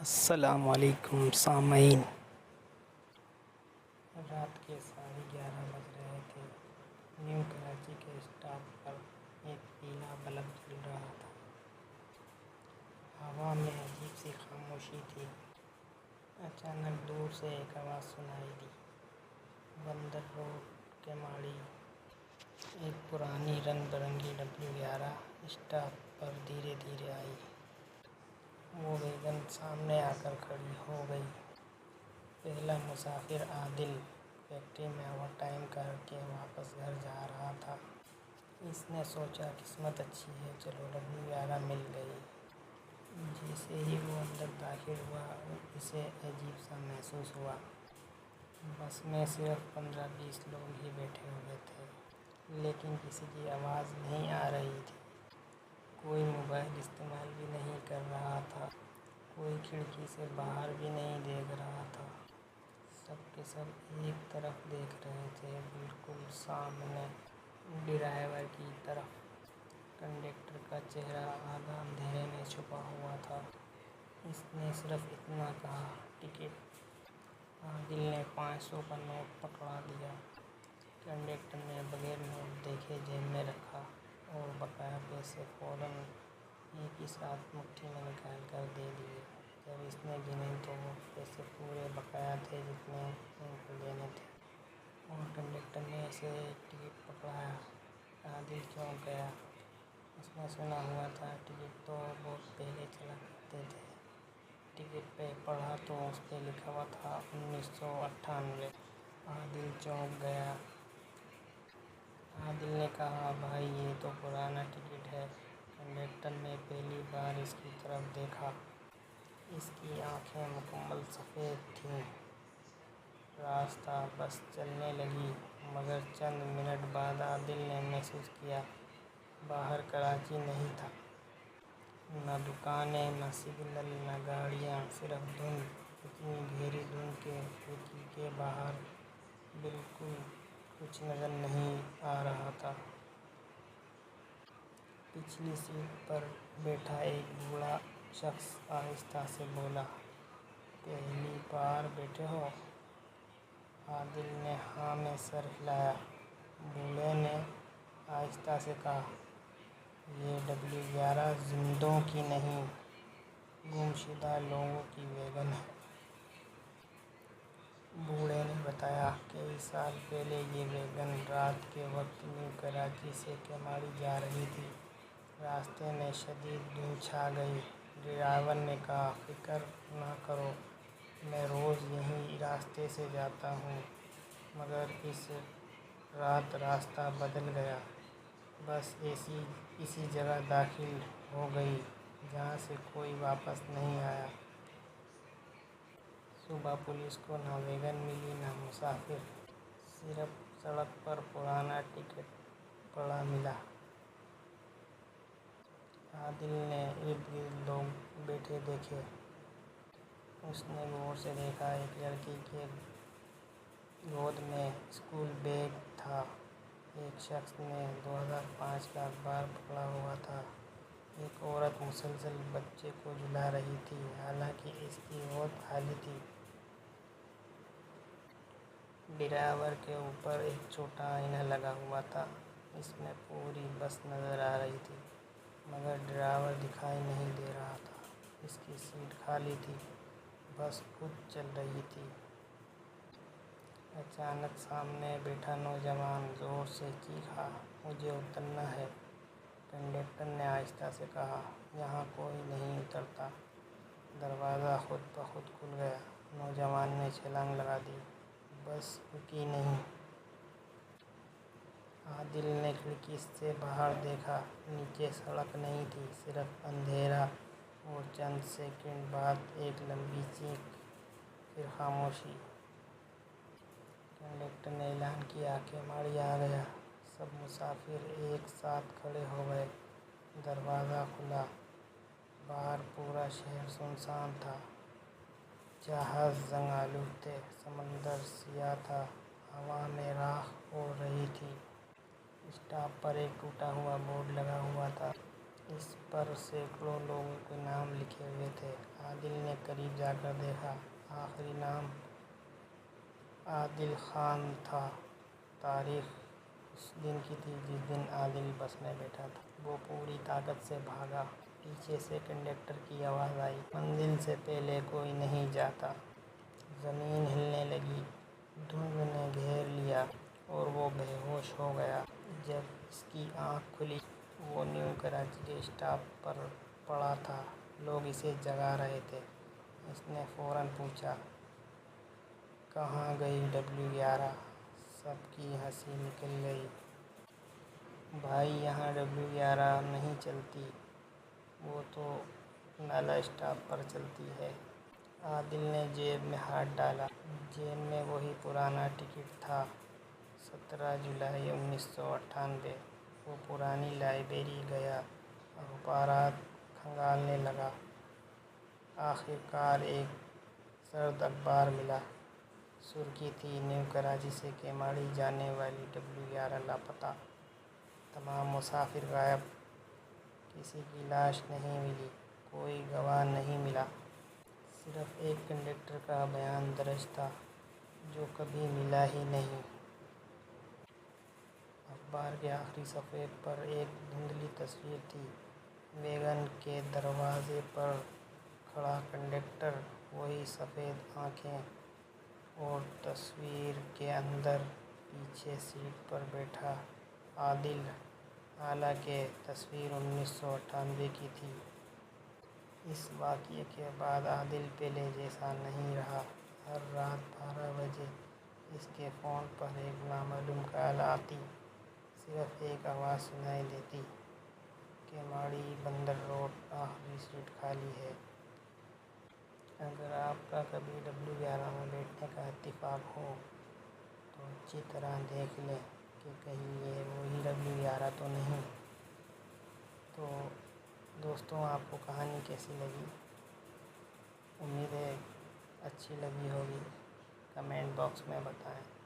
السلام علیکم سامعین، رات کے 11:30 بج رہے تھے۔ نیو کراچی کے اسٹاپ پر ایک پیلا بلب جل رہا تھا۔ ہوا میں عجیب سی خاموشی تھی۔ اچانک دور سے ایک آواز سنائی دی، بندر روڈ کیماڑی۔ ایک پرانی رنگ برنگی W11 اسٹاپ پر دھیرے دھیرے آئی۔ وہ ویگن سامنے آ کر کھڑی ہو گئی۔ پہلا مسافر عادل فیکٹری میں اوور ٹائم کر کے واپس گھر جا رہا تھا۔ اس نے سوچا قسمت اچھی ہے، چلو W11 مل گئی۔ جیسے ہی وہ اندر داخل ہوا اسے عجیب سا محسوس ہوا۔ بس میں صرف 15-20 لوگ ہی بیٹھے ہوئے تھے، لیکن کسی کی آواز نہیں آ رہی تھی۔ کوئی موبائل استعمال بھی نہیں کر رہا تھا، کوئی کھڑکی سے باہر بھی نہیں دیکھ رہا تھا۔ سب کے سب ایک طرف دیکھ رہے تھے، بالکل سامنے ڈرائیور کی طرف۔ کنڈکٹر کا چہرہ آدھا اندھیرے میں چھپا ہوا تھا۔ اس نے صرف اتنا کہا، ٹکٹ۔ عادل نے 500 کا نوٹ پکڑا دیا۔ کنڈکٹر نے بغیر نوٹ دیکھے جیب میں رکھا اور بقایا پیسے فوراً ایک ہی ساتھ مٹھی میں نکال کر دے دیے۔ جب اس نے گنے تو وہ پیسے پورے بقایا تھے جتنے ان کو دینے تھے، اور کنڈکٹر نے اسے ایک ٹکٹ پکڑایا۔ عادل چونک گیا۔ اس نے سنا ہوا تھا ٹکٹ تو بہت پہلے چلا کرتے تھے۔ ٹکٹ پہ پڑھا تو اس پہ لکھا ہوا تھا 1998۔ عادل چونک گیا۔ عادل نے کہا، بھائی یہ تو پرانا ٹکٹ ہے۔ کنڈکٹر نے پہلی بار اس کی طرف دیکھا۔ اس کی آنکھیں مکمل سفید تھیں۔ راستہ بس چلنے لگی، مگر چند منٹ بعد عادل نے محسوس کیا باہر کراچی نہیں تھا۔ نہ دکانیں، نہ سگنل، نہ گاڑیاں، صرف دھند، اتنی گہری دھند کہ کھڑکی کے باہر بالکل کچھ نظر نہیں آ رہا تھا۔ پچھلی سیٹ پر بیٹھا ایک بوڑھا شخص آہستہ سے بولا، پہلی بار بیٹھے ہو؟ عادل نے ہاں میں سر ہلایا۔ بوڑھے نے آہستہ سے کہا، یہ W11 زندوں کی نہیں، گمشدہ لوگوں کی ویگن ہے۔ بوڑھے نے بتایا، کئی سال پہلے یہ ویگن رات کے وقت نیو کراچی سے کیماڑی جا رہی تھی۔ راستے میں شدید دھند چھا گئی۔ ڈرائیور نے کہا، فکر نہ کرو، میں روز یہی راستے سے جاتا ہوں، مگر اس رات راستہ بدل گیا۔ بس اسی جگہ داخل ہو گئی جہاں سے کوئی واپس نہیں آیا۔ صبح پولیس کو نہ ویگن ملی نہ مسافر، صرف سڑک پر پرانا ٹکٹ پڑا ملا۔ عادل نے ارد گرد لوگ بیٹھے دیکھے۔ اس نے غور سے دیکھا، ایک لڑکی کے گود میں اسکول بیگ تھا۔ ایک شخص نے 2005 کا اخبار پکڑا ہوا تھا۔ ایک عورت مسلسل بچے کو جھلا رہی تھی، حالانکہ اس کی گود خالی تھی۔ ڈرائیور کے اوپر ایک چھوٹا آئینہ لگا ہوا تھا، اس میں پوری بس نظر آ رہی تھی، مگر ڈرائیور دکھائی نہیں دے رہا تھا۔ اس کی سیٹ خالی تھی، بس خود چل رہی تھی۔ اچانک سامنے بیٹھا نوجوان زور سے چیخا، مجھے اترنا ہے۔ کنڈکٹر نے آہستہ سے کہا، یہاں کوئی نہیں اترتا۔ دروازہ خود بخود کھل گیا۔ نوجوان نے چھلانگ لگا دی۔ بس رکی نہیں۔ عادل نے کھڑکی سے باہر دیکھا۔ نیچے سڑک نہیں تھی، صرف اندھیرا، اور چند سیکنڈ بعد ایک لمبی چیخ، پھر خاموشی۔ کنڈکٹر نے اعلان کیا، کیماڑی آ گیا۔ سب مسافر ایک ساتھ کھڑے ہو گئے۔ دروازہ کھلا۔ باہر پورا شہر سنسان تھا۔ جہاز زنگ آلود تھے، سمندر سیاہ تھا، ہوا میں راکھ اڑ رہی تھی۔ اسٹاپ پر ایک ٹوٹا ہوا بورڈ لگا ہوا تھا، اس پر سینکڑوں لوگوں کے نام لکھے ہوئے تھے۔ عادل نے قریب جا کر دیکھا۔ آخری نام عادل خان تھا۔ تاریخ اس دن کی تھی جس دن عادل بس میں بیٹھا تھا۔ وہ پوری طاقت سے بھاگا۔ پیچھے سے کنڈکٹر کی آواز آئی، منزل سے پہلے کوئی نہیں جاتا۔ زمین ہلنے لگی، دھند نے گھیر لیا اور وہ بے ہوش ہو گیا۔ جب اس کی آنکھ کھلی، وہ نیو کراچی کے اسٹاپ پر پڑا تھا۔ لوگ اسے جگا رہے تھے۔ اس نے فوراً پوچھا، کہاں گئی W11؟ سب کی ہنسی نکل گئی۔ بھائی، یہاں W11 نہیں چلتی، وہ تو نالہ اسٹاپ پر چلتی ہے۔ عادل نے جیب میں ہاتھ ڈالا۔ جیب میں وہی پرانا ٹکٹ تھا، 17 جولائی 1998۔ وہ پرانی لائبریری گیا، اخبارات کھنگالنے لگا۔ آخر کار ایک زرد اخبار ملا۔ سرخی تھی، نیو کراچی سے کیماڑی جانے والی W11 لاپتہ، تمام مسافر غائب، کسی کی لاش نہیں ملی، کوئی گواہ نہیں ملا۔ صرف ایک کنڈکٹر کا بیان درج تھا جو کبھی ملا ہی نہیں۔ اخبار کے آخری صفحے پر ایک دھندلی تصویر تھی، ویگن کے دروازے پر کھڑا کنڈکٹر، وہی سفید آنکھیں، اور تصویر کے اندر پیچھے سیٹ پر بیٹھا عادل۔ حالانکہ تصویر 1998 کی تھی۔ اس واقعے کے بعد عادل پہلے جیسا نہیں رہا۔ ہر رات 12 بجے اس کے فون پر ایک نامعلوم کال آتی، صرف ایک آواز سنائی دیتی، کیماڑی بندر روڈ، آخری سیٹ خالی ہے۔ اگر آپ کا کبھی W11 میں بیٹھنے کا اتفاق ہو تو اچھی طرح دیکھ لیں کہ کہیں یہ وہی W11 تو نہیں۔ تو دوستوں، آپ کو کہانی کیسی لگی؟ امید ہے اچھی لگی ہوگی۔ کمنٹ باکس میں بتائیں۔